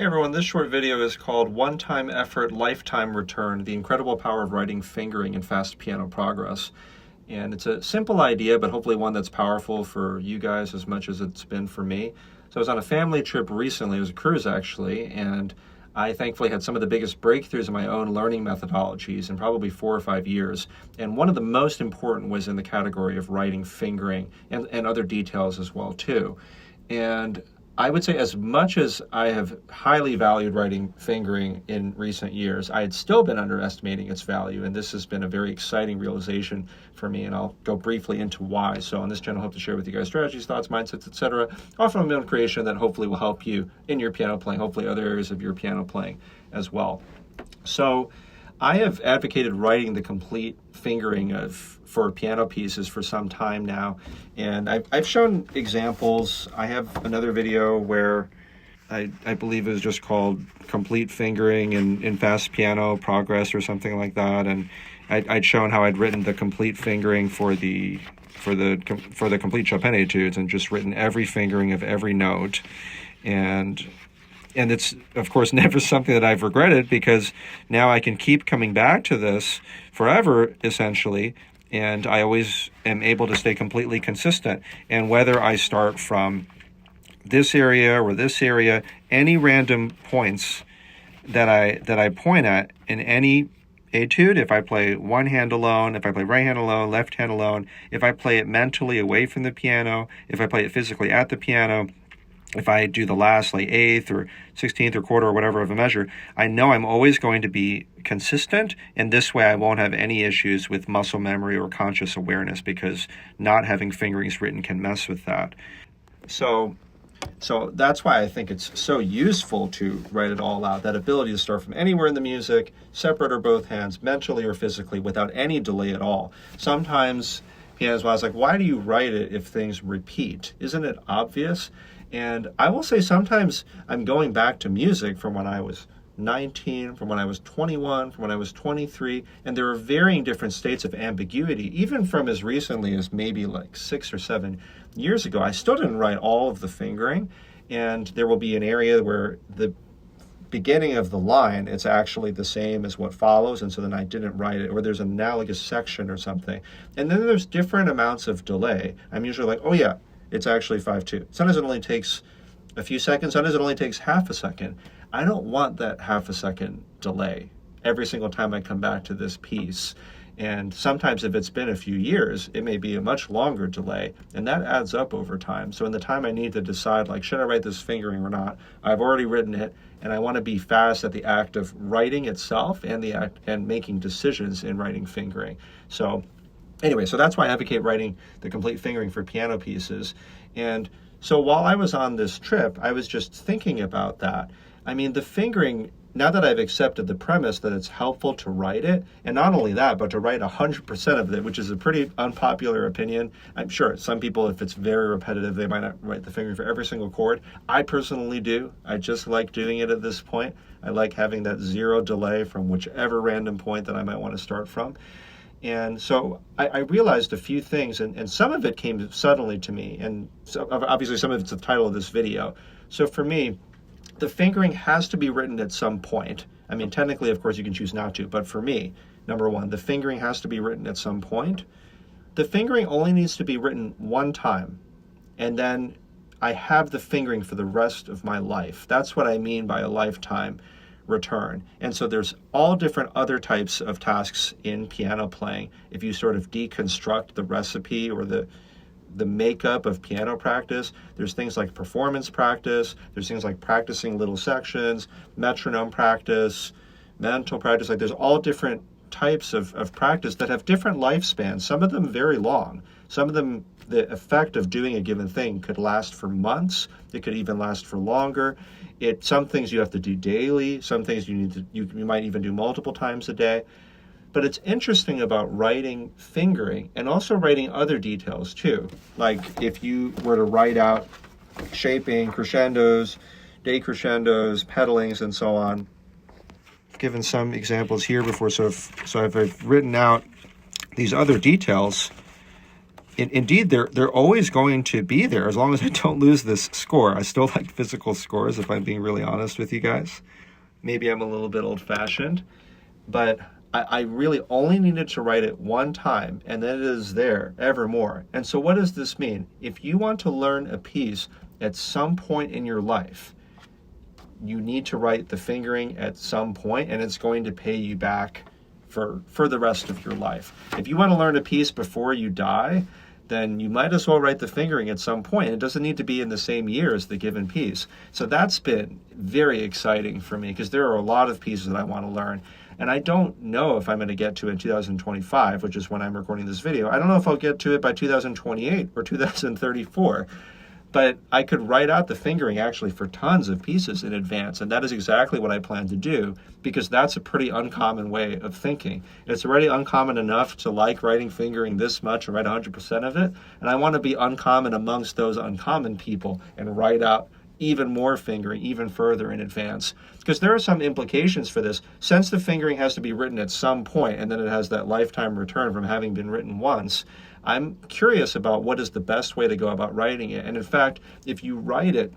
Hey everyone, this short video is called One-Time Effort, Lifetime Return, The Incredible Power of Writing Fingering and Fast Piano Progress. And it's a simple idea, but hopefully one that's powerful for you guys as much as it's been for me. So I was on a family trip recently, it was a cruise actually, and I thankfully had some of the biggest breakthroughs in my own learning methodologies in probably 4 or 5 years. And one of the most important was in the category of writing fingering and other details as well too. And I would say as much as I have highly valued writing fingering in recent years, I had still been underestimating its value, and this has been a very exciting realization for me, and I'll go briefly into why. So on this channel, I hope to share with you guys strategies, thoughts, mindsets, etc., all from my own creation that hopefully will help you in your piano playing, hopefully other areas of your piano playing as well. So I have advocated writing the complete fingering for piano pieces for some time now, and I've shown examples. I have another video where I believe it was just called Complete Fingering in Fast Piano Progress or something like that, and I'd shown how I'd written the complete fingering for the complete Chopin etudes and just written every fingering of every note, and it's, of course, never something that I've regretted because now I can keep coming back to this forever, essentially, and I always am able to stay completely consistent. And whether I start from this area or this area, any random points that I point at in any etude, if I play one hand alone, if I play right hand alone, left hand alone, if I play it mentally away from the piano, if I play it physically at the piano, if I do the last like eighth or 16th or quarter or whatever of a measure, I know I'm always going to be consistent, and this way I won't have any issues with muscle memory or conscious awareness because not having fingerings written can mess with that. So that's why I think it's so useful to write it all out, that ability to start from anywhere in the music, separate or both hands, mentally or physically, without any delay at all. Sometimes pianists, I was like, why do you write it if things repeat? Isn't it obvious? And I will say sometimes I'm going back to music from when I was 19, from when I was 21, from when I was 23, and there are varying different states of ambiguity, even from as recently as maybe like 6 or 7 years ago. I still didn't write all of the fingering, and there will be an area where the beginning of the line, it's actually the same as what follows, and so then I didn't write it, or there's an analogous section or something. And then there's different amounts of delay. I'm usually like, oh yeah, it's actually 5/2. Sometimes it only takes a few seconds, sometimes it only takes half a second. I don't want that half a second delay every single time I come back to this piece. And sometimes if it's been a few years, it may be a much longer delay, and that adds up over time. So in the time I need to decide, like, should I write this fingering or not, I've already written it, and I want to be fast at the act of writing itself and the act and making decisions in writing fingering. So anyway, so that's why I advocate writing the complete fingering for piano pieces. And so while I was on this trip, I was just thinking about that. I mean, the fingering, now that I've accepted the premise that it's helpful to write it, and not only that, but to write 100% of it, which is a pretty unpopular opinion. I'm sure some people, if it's very repetitive, they might not write the fingering for every single chord. I personally do. I just like doing it at this point. I like having that zero delay from whichever random point that I might want to start from. And so I realized a few things, and some of it came suddenly to me, and so obviously some of it's the title of this video. So for me, the fingering has to be written at some point. I mean, technically, of course, you can choose not to, but for me, number one, the fingering has to be written at some point. The fingering only needs to be written one time, and then I have the fingering for the rest of my life. That's what I mean by a lifetime return. And so there's all different other types of tasks in piano playing. If you sort of deconstruct the recipe or the makeup of piano practice, there's things like performance practice, there's things like practicing little sections, metronome practice, mental practice. Like there's all different types of practice that have different lifespans, some of them very long. Some of them, the effect of doing a given thing could last for months. It could even last for longer. Some things you have to do daily. Some things you might even do multiple times a day. But it's interesting about writing fingering and also writing other details too. Like if you were to write out shaping, crescendos, decrescendos, pedalings, and so on. I've given some examples here before, so I've written out these other details indeed, they're always going to be there as long as I don't lose this score. I still like physical scores, if I'm being really honest with you guys. Maybe I'm a little bit old-fashioned, but I really only needed to write it one time, and then it is there evermore. And so what does this mean? If you want to learn a piece at some point in your life, you need to write the fingering at some point, and it's going to pay you back for the rest of your life. If you want to learn a piece before you die, then you might as well write the fingering at some point. It doesn't need to be in the same year as the given piece. So that's been very exciting for me because there are a lot of pieces that I want to learn. And I don't know if I'm going to get to it in 2025, which is when I'm recording this video. I don't know if I'll get to it by 2028 or 2034. But I could write out the fingering actually for tons of pieces in advance, and that is exactly what I plan to do because that's a pretty uncommon way of thinking. It's already uncommon enough to like writing fingering this much and write 100% of it, and I want to be uncommon amongst those uncommon people and write out even more fingering, even further in advance. Because there are some implications for this. Since the fingering has to be written at some point, and then it has that lifetime return from having been written once, I'm curious about what is the best way to go about writing it. And in fact, if you write it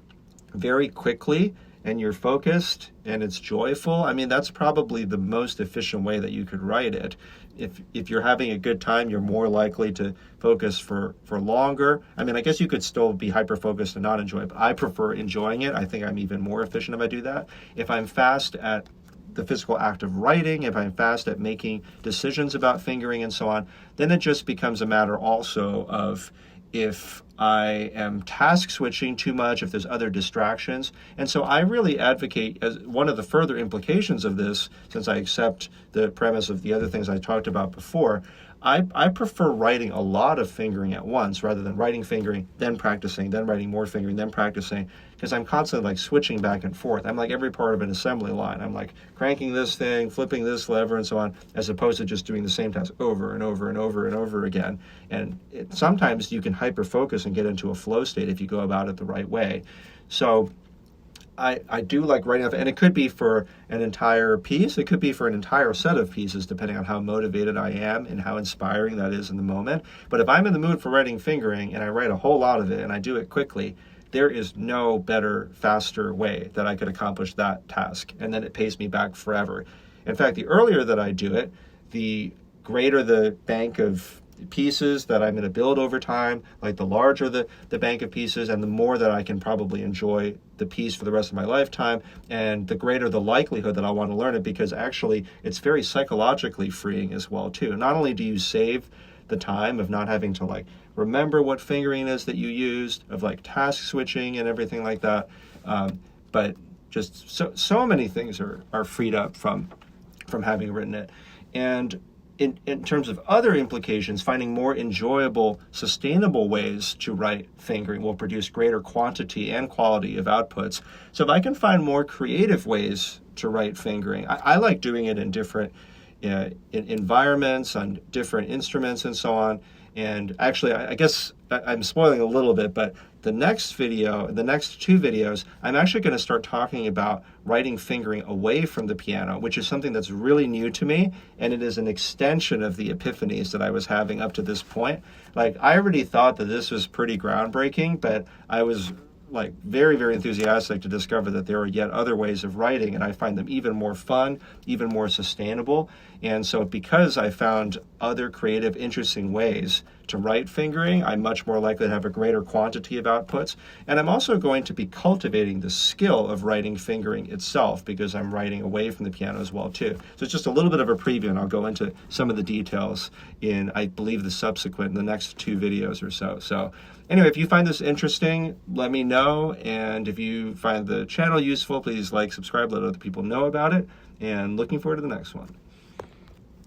very quickly and you're focused and it's joyful, I mean, that's probably the most efficient way that you could write it. If you're having a good time, you're more likely to focus for longer. I mean, I guess you could still be hyper-focused and not enjoy it, but I prefer enjoying it. I think I'm even more efficient if I do that. If I'm fast at the physical act of writing, if I'm fast at making decisions about fingering and so on, then it just becomes a matter also of if I am task switching too much, if there's other distractions. And so I really advocate, as one of the further implications of this, since I accept the premise of the other things I talked about before, I prefer writing a lot of fingering at once rather than writing fingering, then practicing, then writing more fingering, then practicing, because I'm constantly like switching back and forth. I'm like every part of an assembly line. I'm like cranking this thing, flipping this lever and so on, as opposed to just doing the same task over and over and over and over again. And sometimes you can hyper-focus and get into a flow state if you go about it the right way. So I do like writing off, and it could be for an entire piece. It could be for an entire set of pieces, depending on how motivated I am and how inspiring that is in the moment. But if I'm in the mood for writing fingering and I write a whole lot of it and I do it quickly, there is no better, faster way that I could accomplish that task. And then it pays me back forever. In fact, the earlier that I do it, the greater the bank of pieces that I'm going to build over time, like the larger the bank of pieces, and the more that I can probably enjoy the piece for the rest of my lifetime, and the greater the likelihood that I want to learn it, because actually it's very psychologically freeing as well too. Not only do you save the time of not having to like remember what fingering is that you used, of like task switching and everything like that, but just so many things are freed up from having written it. And in terms of other implications, finding more enjoyable, sustainable ways to write fingering will produce greater quantity and quality of outputs. So if I can find more creative ways to write fingering, I like doing it in different in environments, on different instruments and so on. And actually, I guess I'm spoiling a little bit, but the next video, the next two videos, I'm actually going to start talking about writing fingering away from the piano, which is something that's really new to me, and it is an extension of the epiphanies that I was having up to this point. Like, I already thought that this was pretty groundbreaking, but I was like very, very enthusiastic to discover that there are yet other ways of writing, and I find them even more fun, even more sustainable. And so because I found other creative, interesting ways to write fingering, I'm much more likely to have a greater quantity of outputs. And I'm also going to be cultivating the skill of writing fingering itself, because I'm writing away from the piano as well too. So it's just a little bit of a preview, and I'll go into some of the details in, I believe, the next two videos or so. So anyway, if you find this interesting, let me know. And if you find the channel useful, please like, subscribe, let other people know about it. And looking forward to the next one.